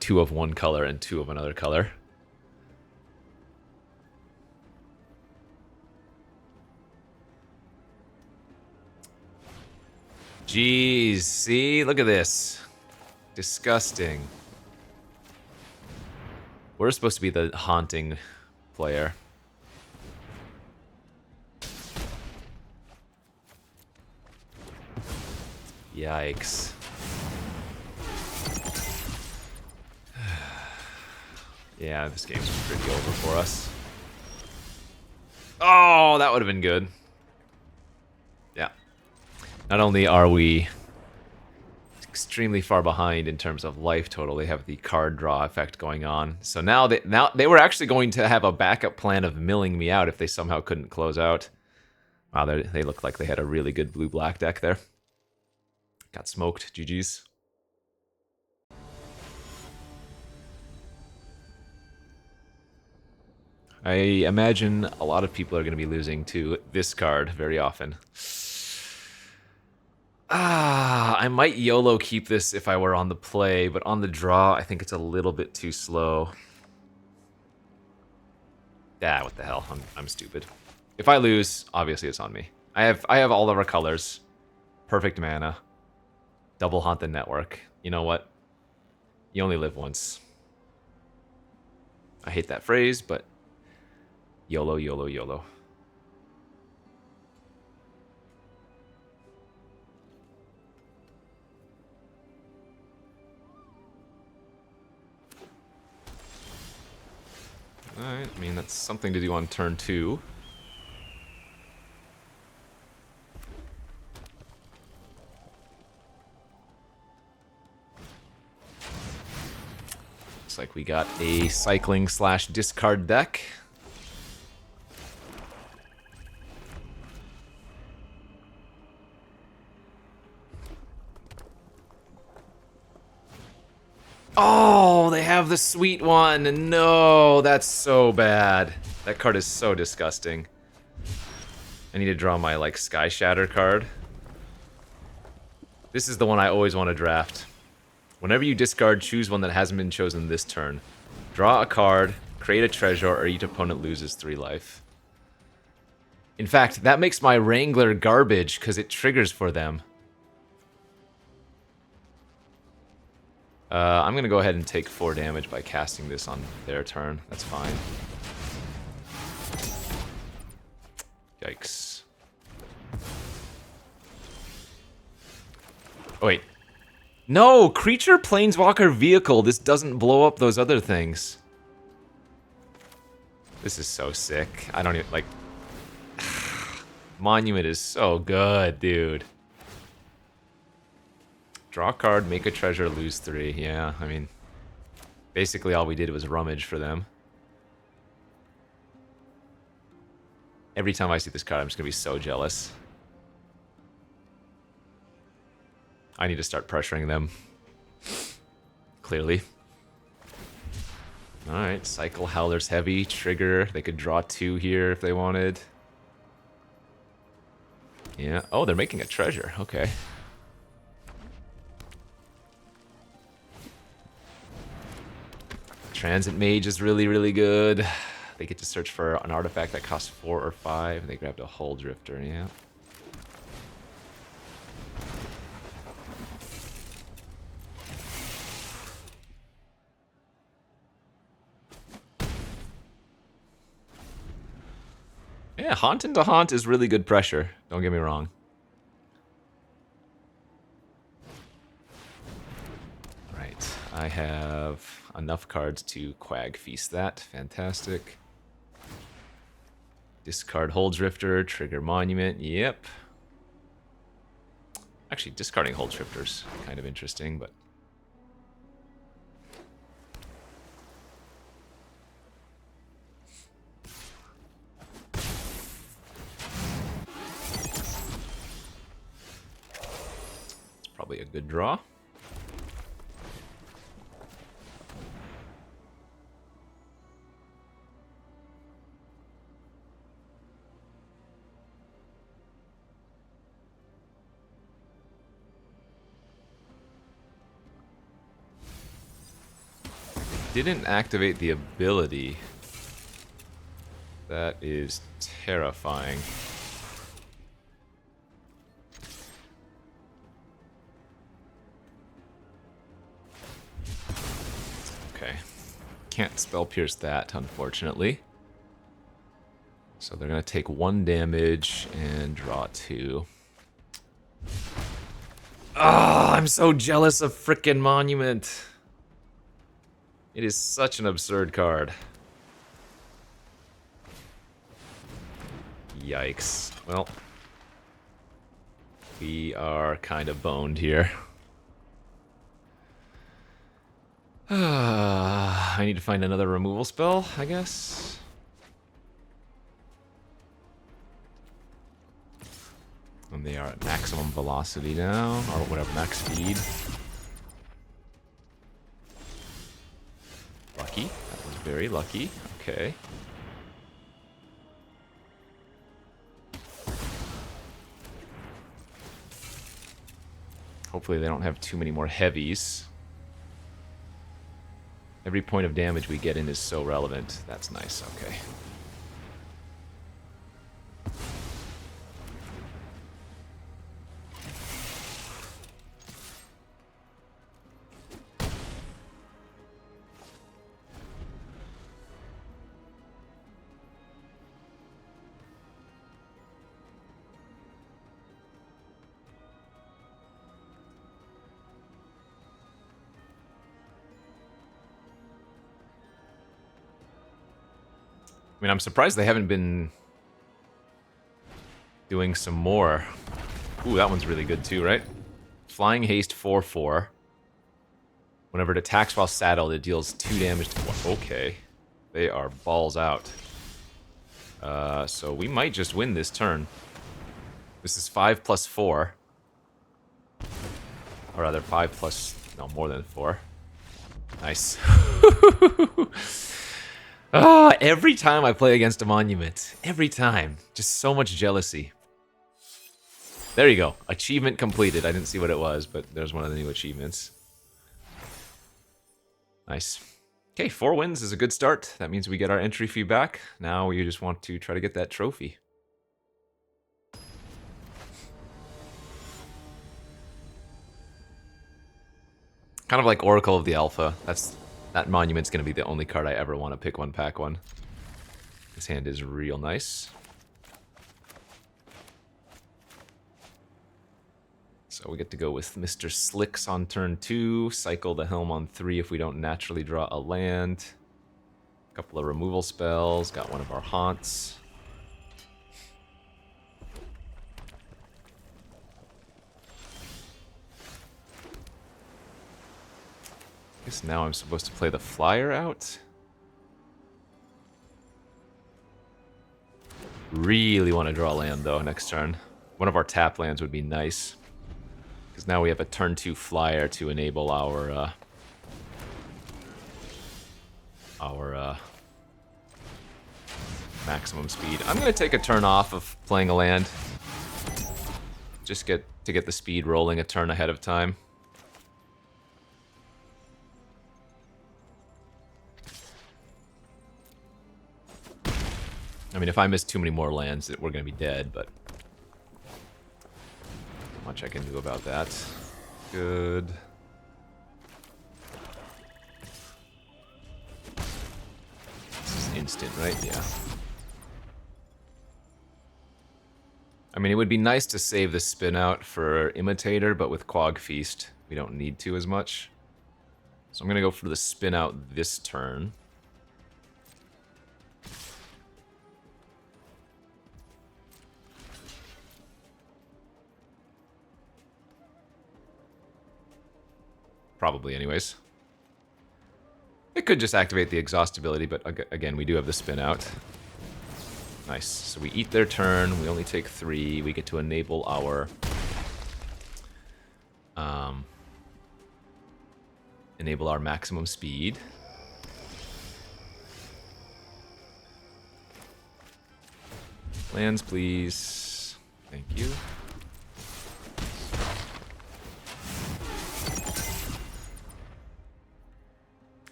S1: 2 of one color and 2 of another color. Jeez, see? Look at this. Disgusting. We're supposed to be the haunting player. Yikes. Yeah, this game's pretty over for us. Oh, that would have been good. Yeah. Not only are we extremely far behind in terms of life total, they have the card draw effect going on. So now they were actually going to have a backup plan of milling me out if they somehow couldn't close out. Wow, they looked like they had a really good blue-black deck there. Got smoked. GG's. I imagine a lot of people are going to be losing to this card very often. I might YOLO keep this if I were on the play, but on the draw, I think it's a little bit too slow. Ah, what the hell? I'm stupid. If I lose, obviously it's on me. I have all of our colors. Perfect mana. Double Haunt the Network. You know what? You only live once. I hate that phrase, but YOLO, YOLO, YOLO. Alright, I mean, that's something to do on turn 2. Looks like we got a cycling / discard deck. Oh, they have the sweet one. No, that's so bad. That card is so disgusting. I need to draw my, like, Sky Shatter card. This is the one I always want to draft. Whenever you discard, choose one that hasn't been chosen this turn. Draw a card, create a treasure, or each opponent loses 3 life. In fact, that makes my Wrangler garbage, because it triggers for them. I'm going to go ahead and take 4 damage by casting this on their turn. That's fine. Yikes. Oh, wait. No! Creature, Planeswalker, Vehicle. This doesn't blow up those other things. This is so sick. I don't even, like... Monument is so good, dude. Draw a card, make a treasure, lose 3. Yeah, I mean, basically all we did was rummage for them. Every time I see this card, I'm just going to be so jealous. I need to start pressuring them. Clearly. Alright, cycle Howler's Heavy, trigger. They could draw 2 here if they wanted. Yeah. Oh, they're making a treasure. Okay. Transit Mage is really, really good. They get to search for an artifact that costs 4 or 5. They grabbed a Hull Drifter, yeah. Yeah, Haunt into Haunt is really good pressure. Don't get me wrong. Right, I have enough cards to Quag Feast that. Fantastic. Discard Hull Drifter, trigger Monument. Yep. Actually, discarding Hull Drifter's kind of interesting, but... it's probably a good draw. Didn't activate the ability. That is terrifying. Okay. Can't spell pierce that, unfortunately. So they're gonna take 1 damage and draw 2. Ah, I'm so jealous of frickin' Monument. It is such an absurd card. Yikes. Well, we are kind of boned here. I need to find another removal spell, I guess. And they are at maximum velocity now, or whatever, max speed. Lucky. That was very lucky. Okay. Hopefully they don't have too many more heavies. Every point of damage we get in is so relevant. That's nice. Okay. I mean, I'm surprised they haven't been doing some more. Ooh, that one's really good too, right? Flying Haste 4/4. Whenever it attacks while saddled, it deals 2 damage to one. Okay. They are balls out. So we might just win this turn. This is 5 plus 4. Or rather, 5 plus... no, more than 4. Nice. Ah, every time I play against a Monument. Every time. Just so much jealousy. There you go. Achievement completed. I didn't see what it was, but there's one of the new achievements. Nice. Okay, 4 wins is a good start. That means we get our entry fee back. Now we just want to try to get that trophy. Kind of like Oracle of the Alpha. That Monument's going to be the only card I ever want to pick one, pack one. This hand is real nice. So we get to go with Mr. Slicks on turn 2, cycle the Helm on 3 if we don't naturally draw a land. A couple of removal spells, got one of our Haunts. guess now I'm supposed to play the flyer out. Really want to draw land, though, next turn. One of our tap lands would be nice. Because now we have a turn 2 flyer to enable our maximum speed. I'm going to take a turn off of playing a land. Just to get the speed rolling a turn ahead of time. I mean, if I miss too many more lands, we're going to be dead, but not much I can do about that. Good. This is instant, right? Yeah. I mean, it would be nice to save the spin out for Imitator, but with Quag Feast, we don't need to as much. So I'm going to go for the spin out this turn. Probably, anyways. It could just activate the exhaust ability, but again, we do have the spin out. Nice. So we eat their turn. We only take 3. We get to enable our maximum speed. Lands, please. Thank you.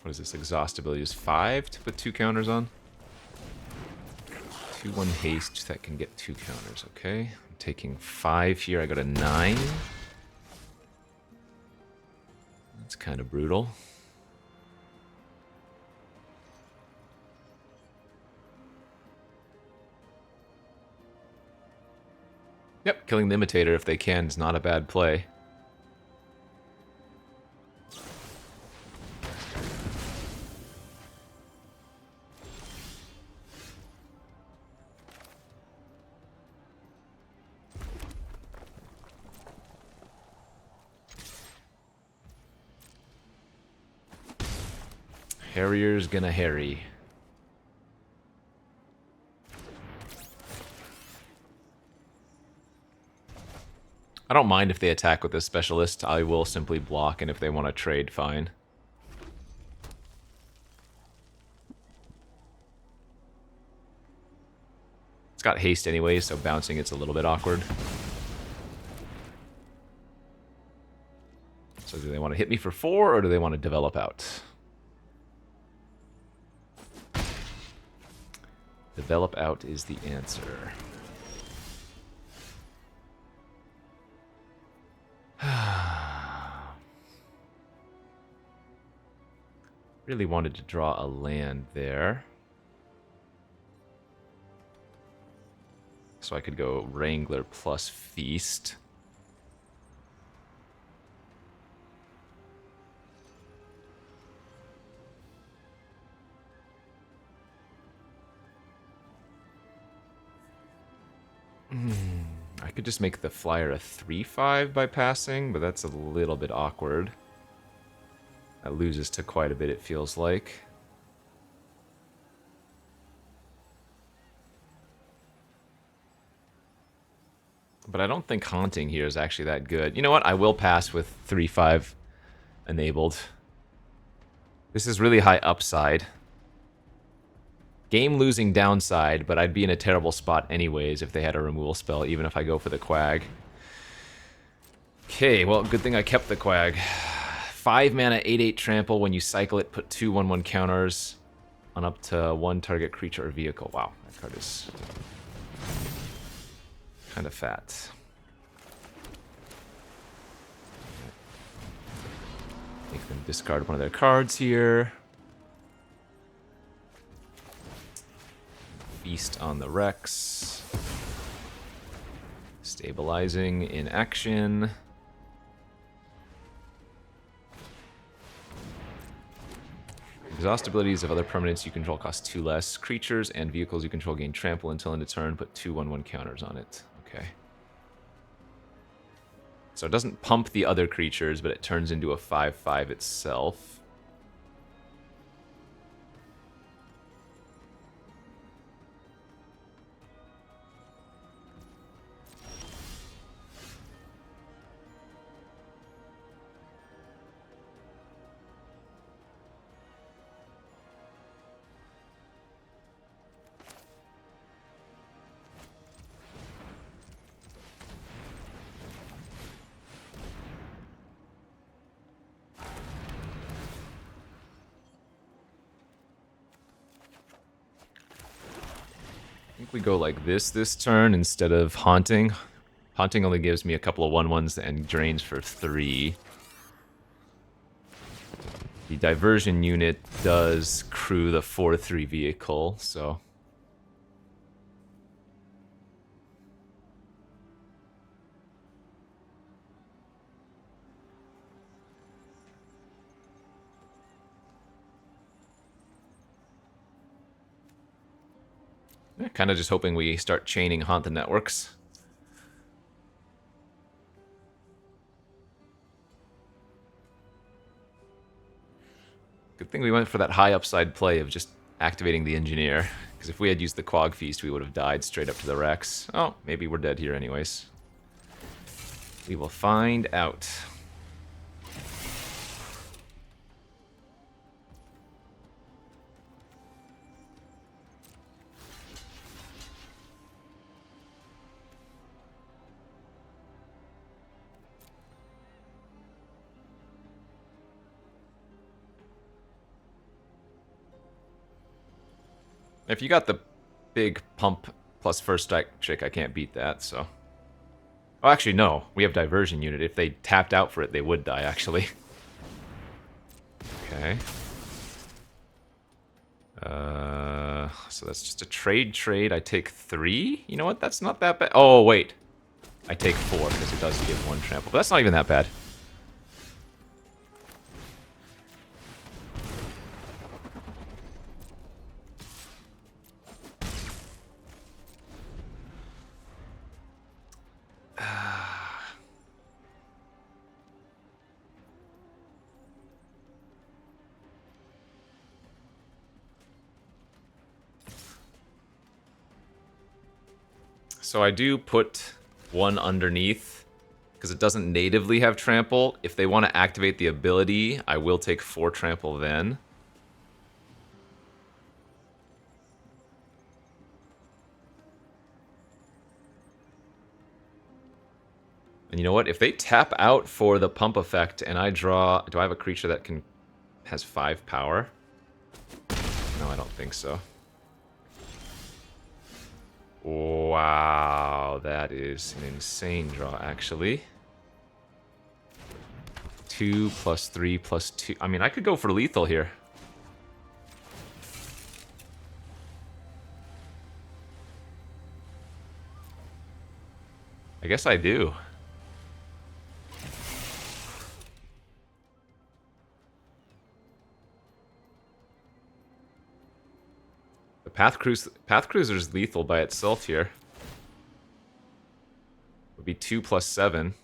S1: What is this? Exhaust ability is 5 to put 2 counters on. 2/1 haste that can get 2 counters. Okay, I'm taking 5 here. I got a 9. That's kind of brutal. Yep, killing the Imitator if they can is not a bad play. Harrier's gonna harry. I don't mind if they attack with this specialist. I will simply block, and if they want to trade, fine. It's got haste anyway, so bouncing it's a little bit awkward. So do they want to hit me for 4, or do they want to develop out? Develop out is the answer. Really wanted to draw a land there. So I could go Wrangler plus Feast. I could just make the flyer a 3/5 by passing, but that's a little bit awkward. That loses to quite a bit, it feels like. But I don't think Haunting here is actually that good. You know what? I will pass with 3/5 enabled. This is really high upside. Game losing downside, but I'd be in a terrible spot anyways if they had a removal spell, even if I go for the Quag. Okay, well, good thing I kept the Quag. 5 mana, 8/8 trample. When you cycle it, put 2 1/1 counters on up to 1 target creature or vehicle. Wow, that card is kind of fat. Make them discard one of their cards here. Feast on the Rex. Stabilizing in action. Exhaust abilities of other permanents you control cost 2 less. Creatures and vehicles you control gain trample until end of turn. Put 2 1/1 counters on it. Okay. So it doesn't pump the other creatures, but it turns into a 5/5 itself. think we go like this turn instead of Haunting. Haunting only gives me a couple of 1/1s and drains for 3. The Diversion unit does crew the 4/3 vehicle, so... yeah, kind of just hoping we start chaining Haunt the Networks. Good thing we went for that high upside play of just activating the Engineer. Because if we had used the Quag Feast, we would have died straight up to the Rex. Oh, maybe we're dead here anyways. We will find out. If you got the big pump plus first strike trick, I can't beat that, so... oh, actually, no. We have Diversion unit. If they tapped out for it, they would die, actually. Okay. So that's just a trade. I take 3? You know what? That's not that bad. Oh, wait. I take 4, because it does give 1 trample. But that's not even that bad. So I do put 1 underneath, because it doesn't natively have trample. If they want to activate the ability, I will take 4 trample then. And you know what? If they tap out for the pump effect and I draw... do I have a creature that has 5 power? No, I don't think so. Wow, that is an insane draw, actually. 2 plus 3 plus 2. I mean, I could go for lethal here. I guess I do. The Path Cruiser's lethal by itself here. Would be 2 plus 7.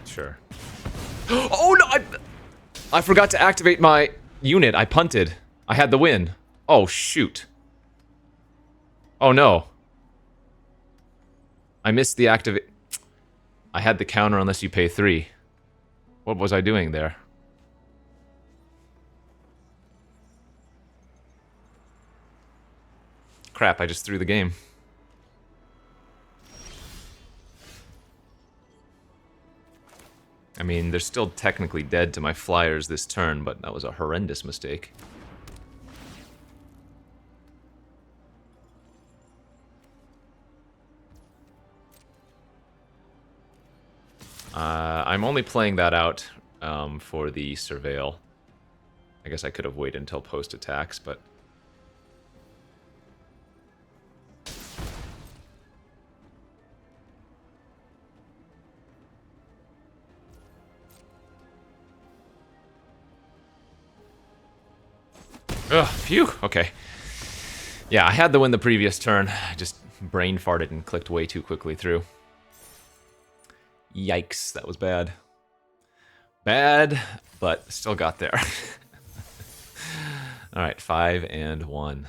S1: Sure. Oh no! I forgot to activate my unit. I punted. I had the win. Oh shoot. Oh no. I missed the activate. I had the counter unless you pay 3. What was I doing there? Crap, I just threw the game. I mean, they're still technically dead to my flyers this turn, but that was a horrendous mistake. I'm only playing that out for the Surveil. I guess I could have waited until post-attacks, but... ugh, phew, okay. Yeah, I had the win the previous turn. I just brain farted and clicked way too quickly through. Yikes, that was bad. Bad, but still got there. Alright, 5 and 1.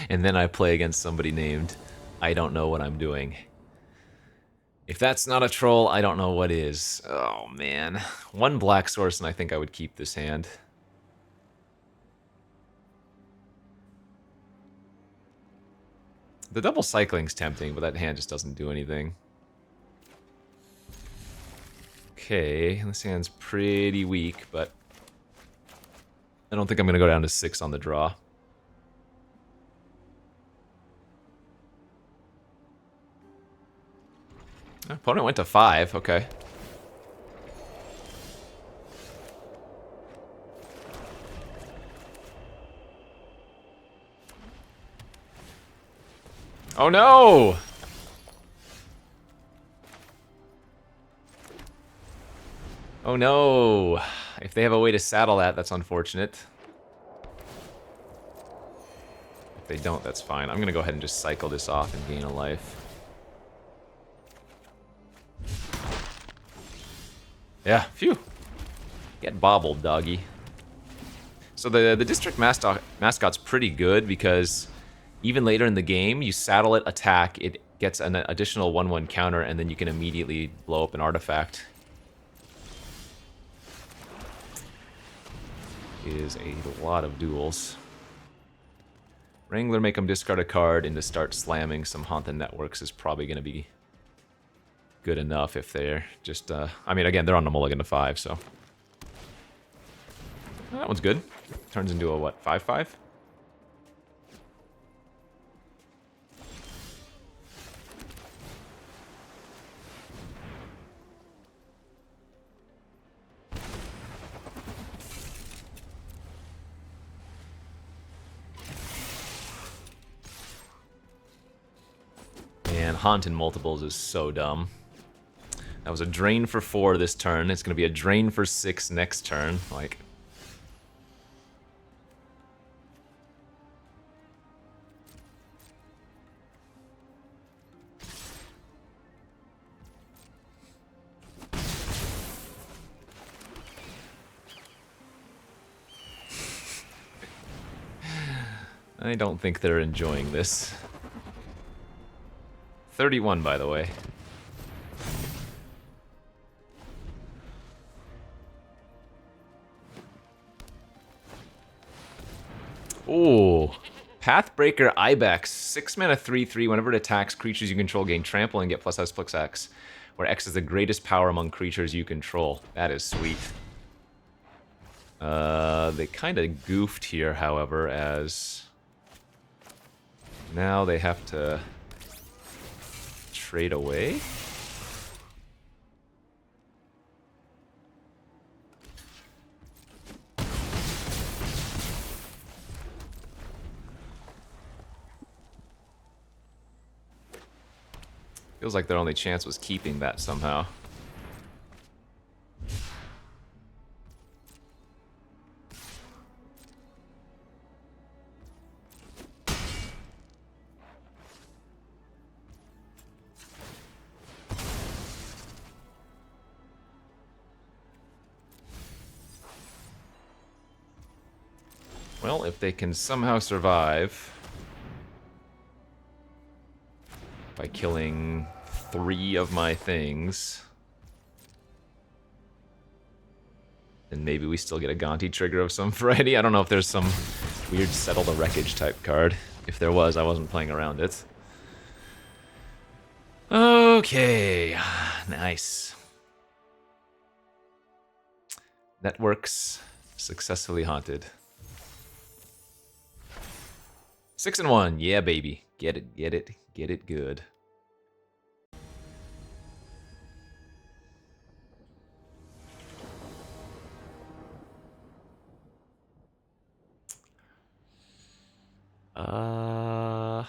S1: And then I play against somebody named I don't know what I'm doing. If that's not a troll, I don't know what is. Oh man. 1 black source and I think I would keep this hand. The double cycling's tempting, but that hand just doesn't do anything. Okay, this hand's pretty weak, but I don't think I'm going to go down to 6 on the draw. Opponent went to 5, okay. Oh no! Oh no! If they have a way to saddle that, that's unfortunate. If they don't, that's fine. I'm gonna go ahead and just cycle this off and gain a life. Yeah, phew. Get bobbled, doggy. So the district mascot's pretty good because even later in the game, you saddle it, attack, it gets an additional 1/1 counter, and then you can immediately blow up an artifact. Is a lot of duels. Wrangler make them discard a card and to start slamming some Haunt the Networks is probably going to be good enough if they're just, I mean, again, they're on the mulligan to 5, so. That one's good. Turns into a, what, 5/5? Man, Haunt in multiples is so dumb. That was a drain for 4 this turn. It's going to be a drain for 6 next turn. Like... I don't think they're enjoying this. 31, by the way. Ooh. Pathbreaker Ibex. 6 mana 3/3. Whenever it attacks, creatures you control gain trample and get +X/+X, where X is the greatest power among creatures you control. That is sweet. They kind of goofed here, however, as... now they have to trade away? Feels like their only chance was keeping that somehow. Well, if they can somehow survive by killing 3 of my things, then maybe we still get a Gonti trigger of some variety. I don't know if there's some weird Settle the Wreckage type card. If there was, I wasn't playing around it. Okay, nice. Networks successfully haunted. 6-1, yeah, baby. Get it, get it, get it good. On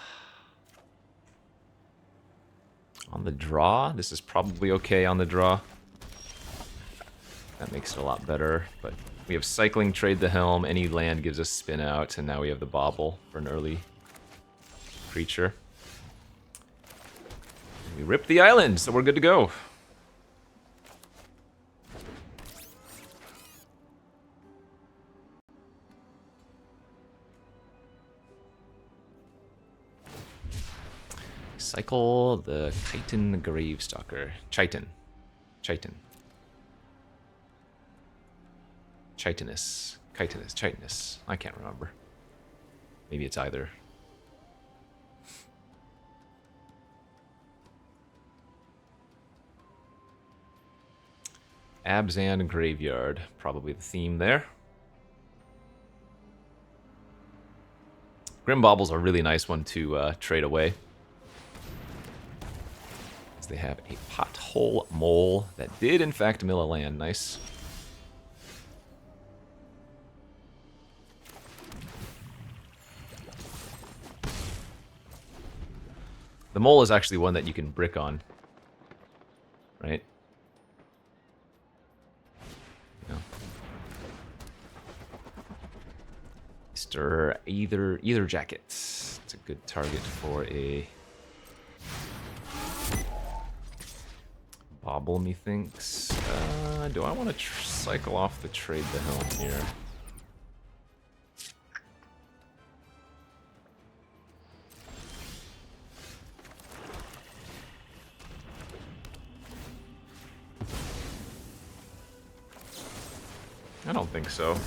S1: the draw, this is probably okay on the draw. That makes it a lot better, but we have Cycling, Trade the Helm, any land gives us spin out, and now we have the Bobble for an early creature. We ripped the island, so we're good to go. Cycle the Chitin Gravestalker. Chitin. Chitinous. Chitinous. I can't remember. Maybe it's either. Abzan Graveyard, probably the theme there. Grim Bobble's a really nice one to trade away. As they have a Pothole Mole that did, in fact, mill a land. Nice. The Mole is actually one that you can brick on. Right? Yeah. Mr. Either Jacket. It's a good target for a Bobble, methinks. Do I want to cycle off the Trade the Helm here? I don't think so.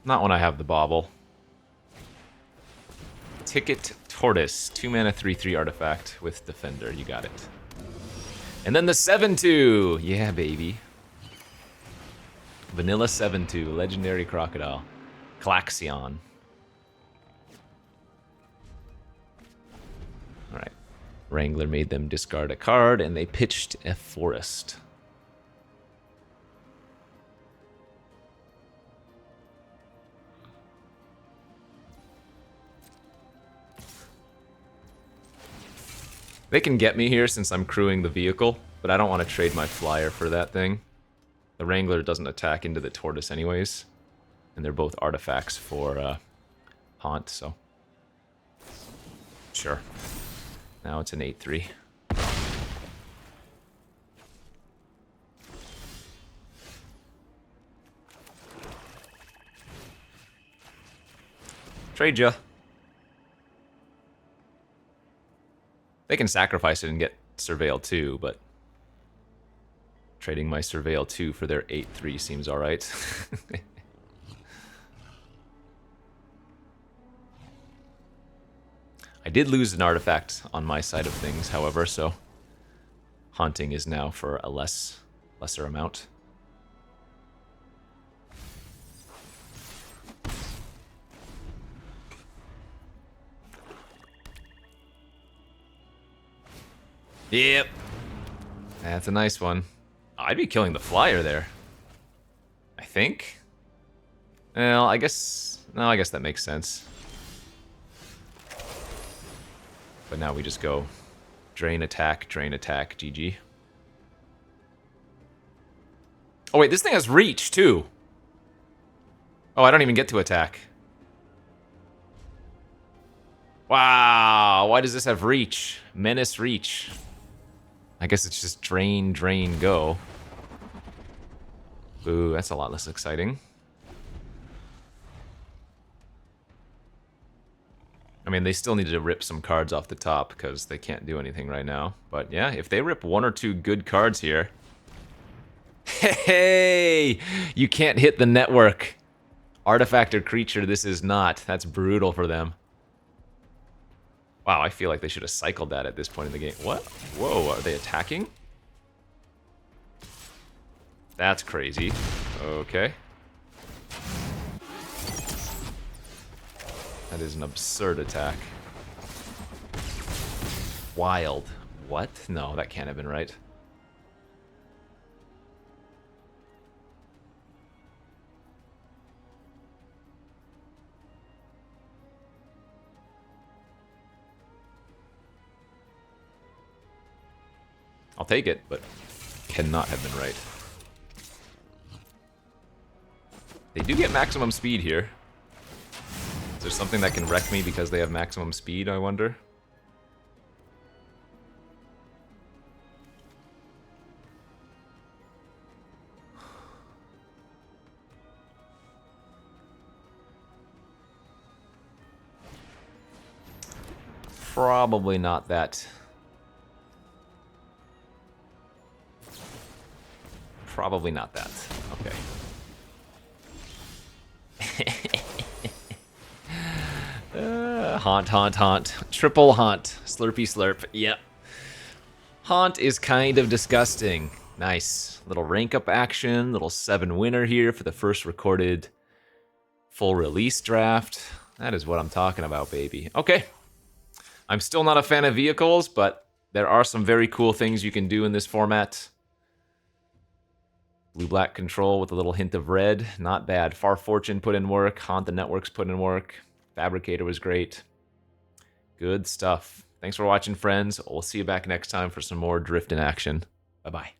S1: Not when I have the Bobble. Ticket Tortoise. 2 mana, 3/3 artifact with Defender. You got it. And then the 7/2. Yeah, baby. Vanilla 7/2. Legendary Crocodile. Klaxion. Alright. Wrangler made them discard a card, and they pitched a Forest. They can get me here since I'm crewing the vehicle, but I don't want to trade my flyer for that thing. The Wrangler doesn't attack into the Tortoise anyways, and they're both artifacts for Haunt, so... Sure. Now it's an 8/3. Trade ya. They can sacrifice it and get Surveil 2, but trading my Surveil 2 for their 8/3 seems alright. I did lose an artifact on my side of things, however, so Haunting is now for a lesser amount. Yep. That's a nice one. I'd be killing the flyer there. I think. Well, I guess... No, I guess that makes sense. But now we just go drain, attack, GG. Oh wait, this thing has reach, too. Oh, I don't even get to attack. Wow, why does this have reach? Menace reach. I guess it's just drain, go. Ooh, that's a lot less exciting. I mean, they still need to rip some cards off the top because they can't do anything right now. But yeah, if they rip 1 or 2 good cards here... Hey! You can't hit the network. Artifact or creature, this is not. That's brutal for them. Wow, I feel like they should have cycled that at this point in the game. What? Whoa, are they attacking? That's crazy. Okay. That is an absurd attack. Wild. What? No, that can't have been right. I'll take it, but cannot have been right. They do get maximum speed here. Is there something that can wreck me because they have maximum speed, I wonder? Probably not that. Probably not that. Okay. Haunt. Triple haunt. Slurpy slurp. Yep. Haunt is kind of disgusting. Nice. Little rank up action, little 7 winner here for the first recorded full release draft. That is what I'm talking about, baby. Okay. I'm still not a fan of vehicles, but there are some very cool things you can do in this format. Blue-black control with a little hint of red. Not bad. Far Fortune put in work. Haunt the Networks put in work. Fabricator was great. Good stuff. Thanks for watching, friends. We'll see you back next time for some more Drift in action. Bye-bye.